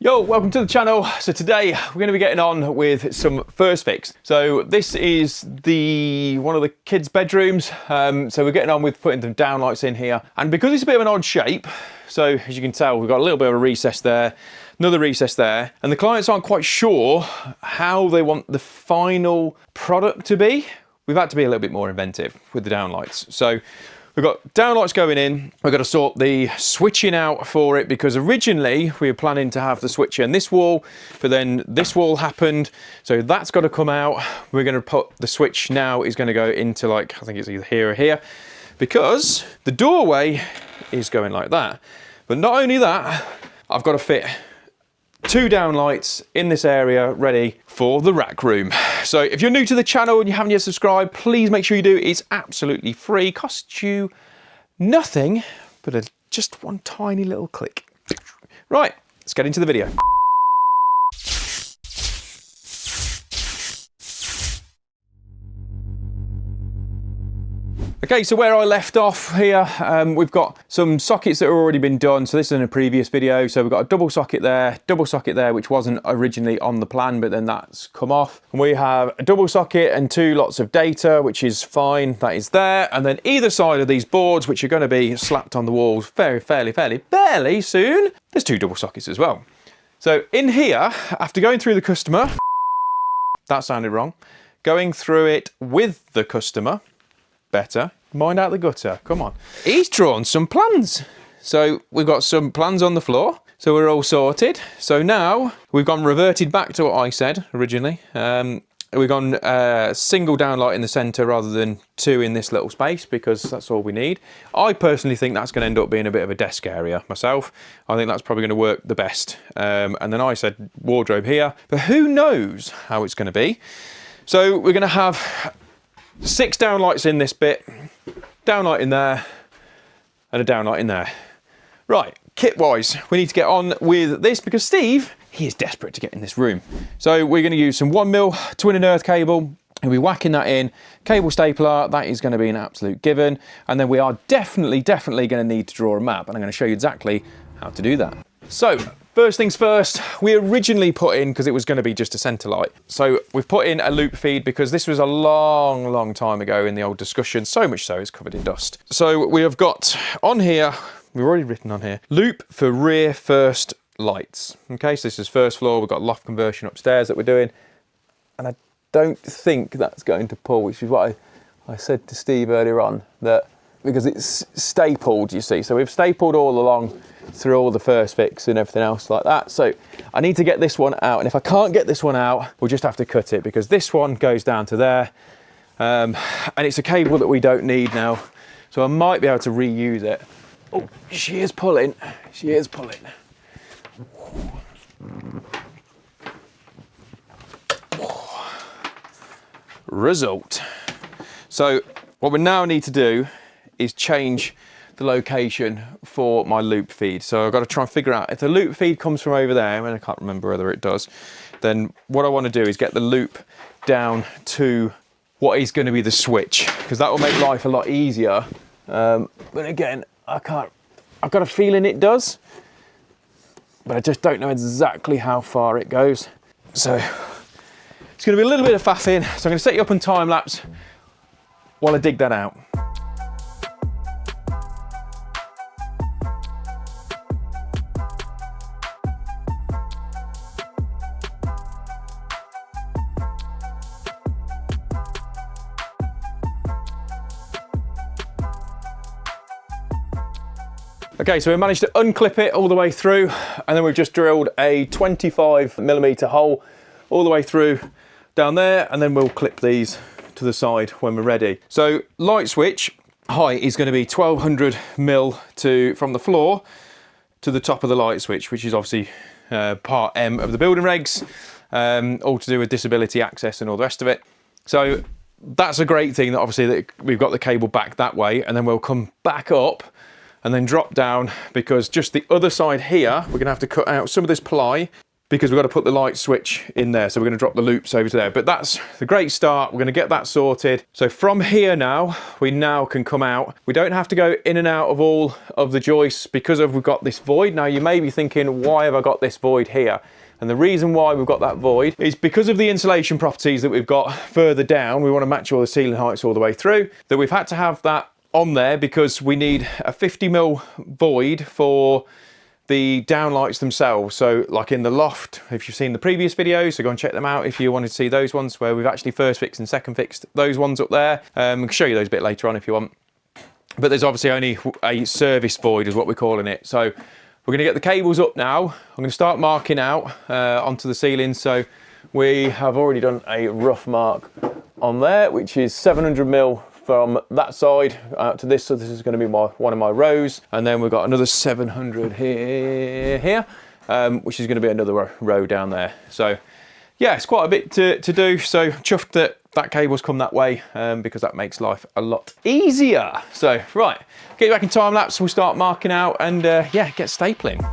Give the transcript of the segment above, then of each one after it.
Yo, welcome to the channel. So today we're going to be getting on with some first fix. So this is one of the kids' bedrooms. So we're getting on with putting the downlights in here. And because it's a bit of an odd shape, so as you can tell, we've got a little bit of a recess there, another recess there, and the clients aren't quite sure how they want the final product to be. We've had to be a little bit more inventive with the downlights. So we've got downlights going in. We've got to sort the switching out for it because originally we were planning to have the switcher in this wall, but then this wall happened. So that's got to come out. We're going to put the switch now is going to go into, like, I think it's either here or here, because the doorway is going like that. But not only that, I've got to fit 2 downlights in this area ready for the rack room. So if you're new to the channel and you haven't yet subscribed, please make sure you do. It's absolutely free, costs you nothing but just one tiny little click. Right, let's get into the video. Okay, so where I left off here, we've got some sockets that have already been done. So this is in a previous video. So we've got a double socket there, which wasn't originally on the plan, but then that's come off. And we have a double socket and 2 lots of data, which is fine, that is there. And then either side of these boards, which are going to be slapped on the walls fairly soon, there's 2 double sockets as well. So in here, after going through the customer, that sounded wrong, going through it with the customer, better, mind out the gutter, come on. He's drawn some plans. So we've got some plans on the floor, so we're all sorted. So now we've reverted back to what I said originally. We've gone single downlight in the centre rather than 2 in this little space because that's all we need. I personally think that's going to end up being a bit of a desk area myself. I think that's probably going to work the best. And then I said wardrobe here, but who knows how it's going to be. So we're going to have 6 downlights in this bit, downlight in there, and a downlight in there. Right, kit-wise, we need to get on with this because Steve, he is desperate to get in this room. So we're going to use some 1mm twin and earth cable. We'll be whacking that in. Cable stapler, that is going to be an absolute given. And then we are definitely going to need to draw a map, and I'm going to show you exactly how to do that. So, first things first, we originally put in, because it was going to be just a centre light. So we've put in a loop feed because this was a long time ago in the old discussion, so much so it's covered in dust. So we have got on here, we've already written on here, loop for rear first lights. Okay, so this is first floor, we've got loft conversion upstairs that we're doing. And I don't think that's going to pull, which is what I said to Steve earlier on, that because it's stapled, you see. So we've stapled all along through all the first fix and everything else like that. So I need to get this one out, and if I can't get this one out, we'll just have to cut it because this one goes down to there, and it's a cable that we don't need now, so I might be able to reuse it. Oh, she is pulling. Result. So what we now need to do is change the location for my loop feed. So I've got to try and figure out if the loop feed comes from over there, and I can't remember whether it does, then what I want to do is get the loop down to what is going to be the switch, because that will make life a lot easier. But again, I've got a feeling it does, but I just don't know exactly how far it goes. So it's going to be a little bit of faffing. So I'm going to set you up on time lapse while I dig that out. Okay, so we managed to unclip it all the way through, and then we've just drilled a 25mm hole all the way through down there, and then we'll clip these to the side when we're ready. So light switch height is going to be 1200mm from the floor to the top of the light switch, which is obviously part M of the building regs, all to do with disability access and all the rest of it. So that's a great thing that obviously that we've got the cable back that way, and then we'll come back up and then drop down, because just the other side here, we're going to have to cut out some of this ply because we've got to put the light switch in there. So we're going to drop the loops over to there. But that's the great start. We're going to get that sorted. So from here now, we now can come out. We don't have to go in and out of all of the joists because we've got this void. Now you may be thinking, why have I got this void here? And the reason why we've got that void is because of the insulation properties that we've got further down. We want to match all the ceiling heights all the way through. That we've had to have that on there because we need a 50mm void for the downlights themselves. So like in the loft, if you've seen the previous videos, so go and check them out if you wanted to see those ones where we've actually first fixed and second fixed those ones up there. I can show you those a bit later on if you want. But there's obviously only a service void is what we're calling it. So we're going to get the cables up now. I'm going to start marking out onto the ceiling. So we have already done a rough mark on there, which is 700mm from that side out to this. So this is going to be one of my rows. And then we've got another 700 here, which is going to be another row down there. So yeah, it's quite a bit to do. So chuffed that that cable's come that way because that makes life a lot easier. So right, get you back in time lapse. We'll start marking out and yeah, get stapling.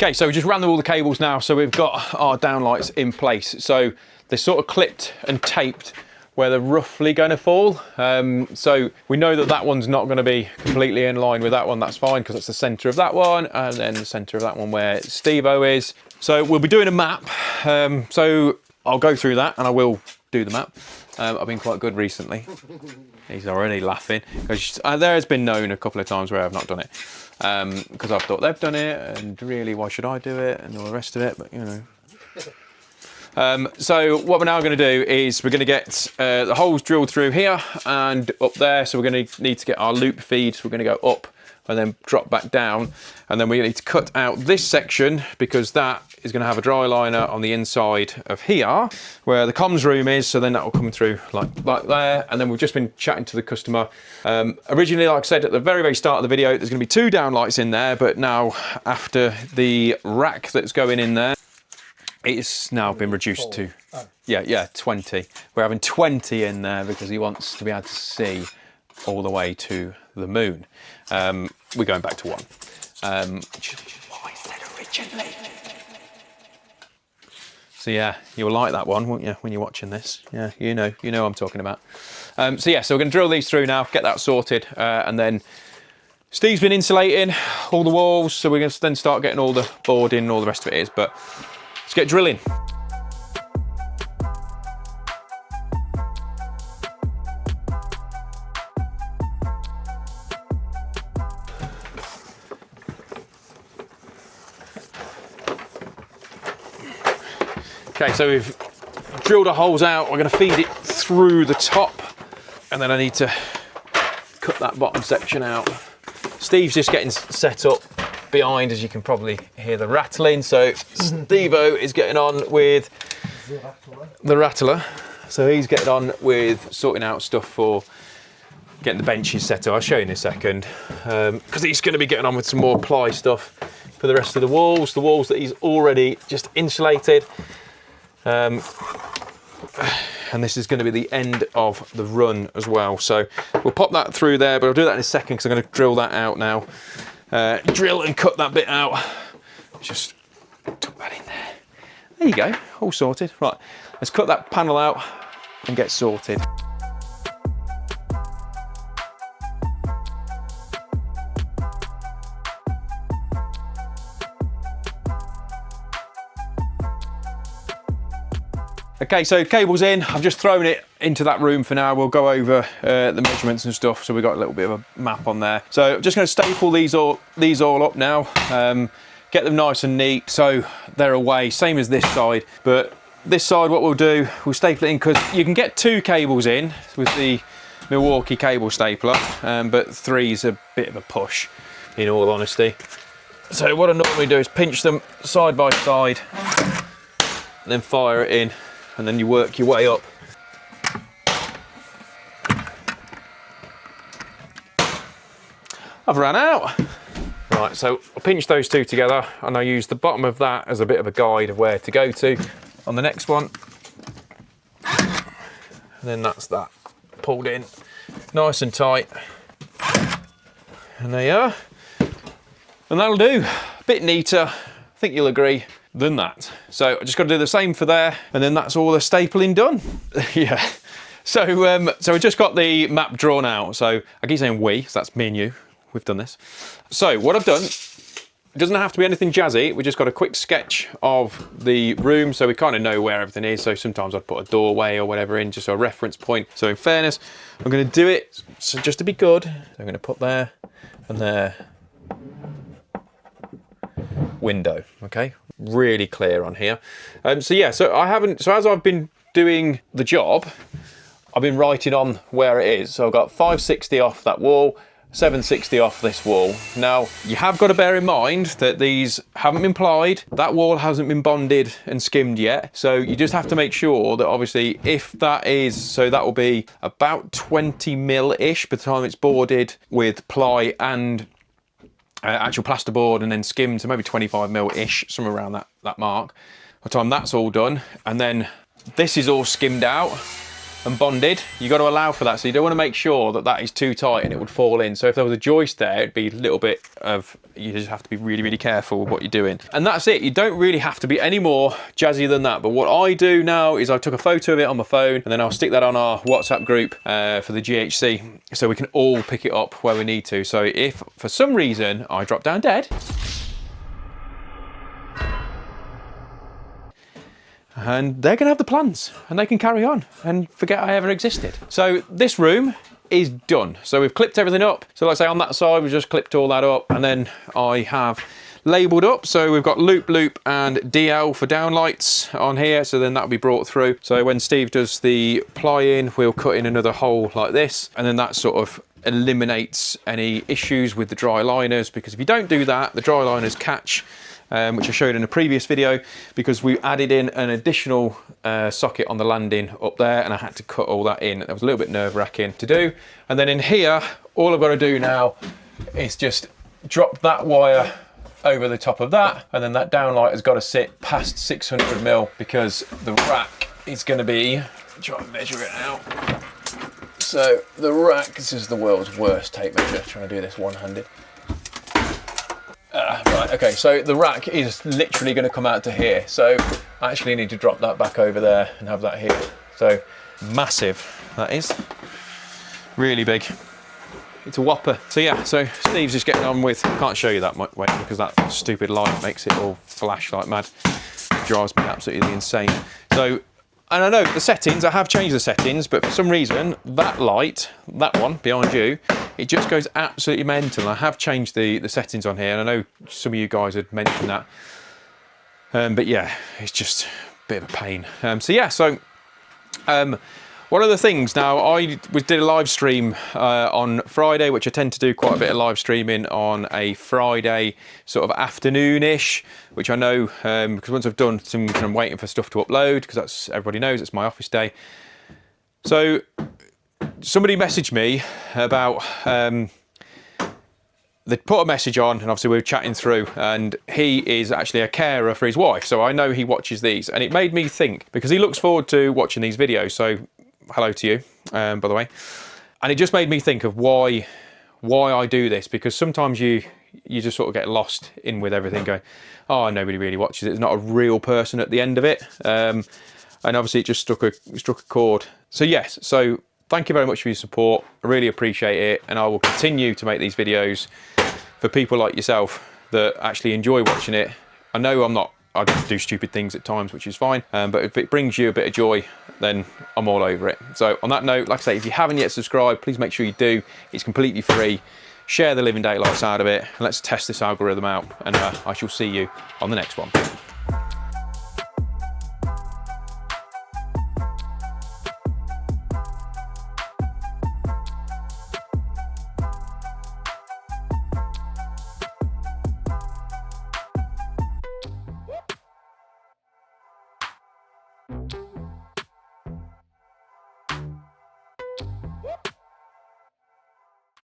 Okay, so we just ran all the cables now, so we've got our downlights in place. So they're sort of clipped and taped where they're roughly going to fall. So we know that that one's not going to be completely in line with that one. That's fine because it's the centre of that one and then the centre of that one where Steve-O is. So we'll be doing a map. So I'll go through that and I will do the map. I've been quite good recently. He's already laughing because there has been known a couple of times where I've not done it. Because I've thought they've done it and really why should I do it and all the rest of it, but you know. So what we're now going to do is we're going to get the holes drilled through here and up there. So we're going to need to get our loop feed. So we're going to go up and then drop back down. And then we need to cut out this section because that is going to have a dry liner on the inside of here where the comms room is. So then that will come through like there. And then we've just been chatting to the customer. Originally, like I said at the very, very start of the video, there's going to be 2 downlights in there. But now after the rack that's going in there, it's now been reduced to, yeah, 20. We're having 20 in there because he wants to be able to see all the way to the moon. We're going back to 1, which is what I said originally. So yeah, you'll like that one, won't you, when you're watching this? Yeah, you know what I'm talking about. So yeah, so we're going to drill these through now, get that sorted, and then Steve's been insulating all the walls, so we're going to then start getting all the board in and all the rest of it is, but let's get drilling. Okay, so we've drilled our holes out. We're going to feed it through the top, and then I need to cut that bottom section out. Steve's just getting set up behind, as you can probably hear the rattling. So Steve-O is getting on with the rattler. So he's getting on with sorting out stuff for getting the benches set up. I'll show you in a second, because he's going to be getting on with some more ply stuff for the rest of the walls that he's already just insulated. And this is going to be the end of the run as well. So we'll pop that through there, but I'll do that in a second because I'm going to drill that out now. Drill and cut that bit out. Just tuck that in there. There you go, all sorted. Right, let's cut that panel out and get sorted. Okay, so cable's in. I've just thrown it into that room for now. We'll go over the measurements and stuff. So we've got a little bit of a map on there. So I'm just going to staple these all up now. Get them nice and neat so they're away, same as this side. But this side, what we'll do, we'll staple it in, because you can get 2 cables in with the Milwaukee cable stapler, but 3 is a bit of a push, in all honesty. So what I normally do is pinch them side by side, and then fire it in, and then you work your way up. I've ran out. Right, so I'll pinch those 2 together, and I use the bottom of that as a bit of a guide of where to go to on the next one. And then that's that pulled in nice and tight. And there you are. And that'll do. A bit neater, I think you'll agree, than that. So I just got to do the same for there, and then that's all the stapling done. Yeah. So we just got the map drawn out. So I keep saying we, so that's me and you. We've done this. So what I've done, it doesn't have to be anything jazzy. We just got a quick sketch of the room, so we kind of know where everything is. So sometimes I'd put a doorway or whatever in, just a reference point. So in fairness, I'm going to do it, so just to be good, I'm going to put there and there. Window, okay? Really clear on here. So yeah, so as I've been doing the job, I've been writing on where it is. So I've got 560 off that wall, 760 off this wall. Now, you have got to bear in mind that these haven't been plied, that wall hasn't been bonded and skimmed yet, so you just have to make sure that obviously if that is, so that will be about 20 mil-ish by the time it's boarded with ply and actual plasterboard and then skimmed, so maybe 25 mil-ish, somewhere around that mark. By the time that's all done, and then this is all skimmed out and bonded, you got to allow for that. So you don't want to make sure that that is too tight and it would fall in. So if there was a joist there, it'd be a little bit of, you just have to be really, really careful with what you're doing. And that's it. You don't really have to be any more jazzy than that. But what I do now is I took a photo of it on my phone, and then I'll stick that on our WhatsApp group for the GHC, so we can all pick it up where we need to. So if for some reason I drop down dead, and they're going to have the plans and they can carry on and forget I ever existed. So this room is done. So we've clipped everything up. So like I say, on that side, we've just clipped all that up, and then I have labelled up. So we've got loop, loop and DL for downlights on here. So then that'll be brought through. So when Steve does the ply-in, we'll cut in another hole like this, and then that sort of eliminates any issues with the dry liners, because if you don't do that, the dry liners catch, which I showed in a previous video, because we added in an additional socket on the landing up there, and I had to cut all that in. That was a little bit nerve-wracking to do. And then in here, all I've got to do now is just drop that wire over the top of that, and then that downlight has got to sit past 600 mil, because the rack is going to be, try and measure it out. So the rack, this is the world's worst tape measure, trying to do this one-handed. Right, okay, so the rack is literally going to come out to here, so I actually need to drop that back over there and have that here. So massive, that is. Really big. It's a whopper. So yeah, so Steve's just getting on with, can't show you that much because that stupid light makes it all flash like mad. It drives me absolutely insane. So, and I know the settings, I have changed the settings, but for some reason, that light, that one behind you, it just goes absolutely mental. I have changed the settings on here, and I know some of you guys had mentioned that. But yeah, it's just a bit of a pain. So yeah, so one of the things, now I did a live stream on Friday, which I tend to do quite a bit of live streaming on a Friday sort of afternoon-ish, which I know, because once I've done some, I'm waiting for stuff to upload, because that's, everybody knows it's my office day. So somebody messaged me about, they put a message on, and obviously we were chatting through, and he is actually a carer for his wife, so I know he watches these, and it made me think, because he looks forward to watching these videos, so hello to you, by the way. And it just made me think of why I do this, because sometimes you just sort of get lost in with everything, going, oh, nobody really watches it, there's not a real person at the end of it, and obviously it just struck a chord. So yes, so thank you very much for your support. I really appreciate it, and I will continue to make these videos for people like yourself that actually enjoy watching it. I know I'm not I do stupid things at times, which is fine. But if it brings you a bit of joy, then I'm all over it. So on that note, like I say, if you haven't yet subscribed, please make sure you do. It's completely free. Share the living daylights out of it. And let's test this algorithm out. And I shall see you on the next one.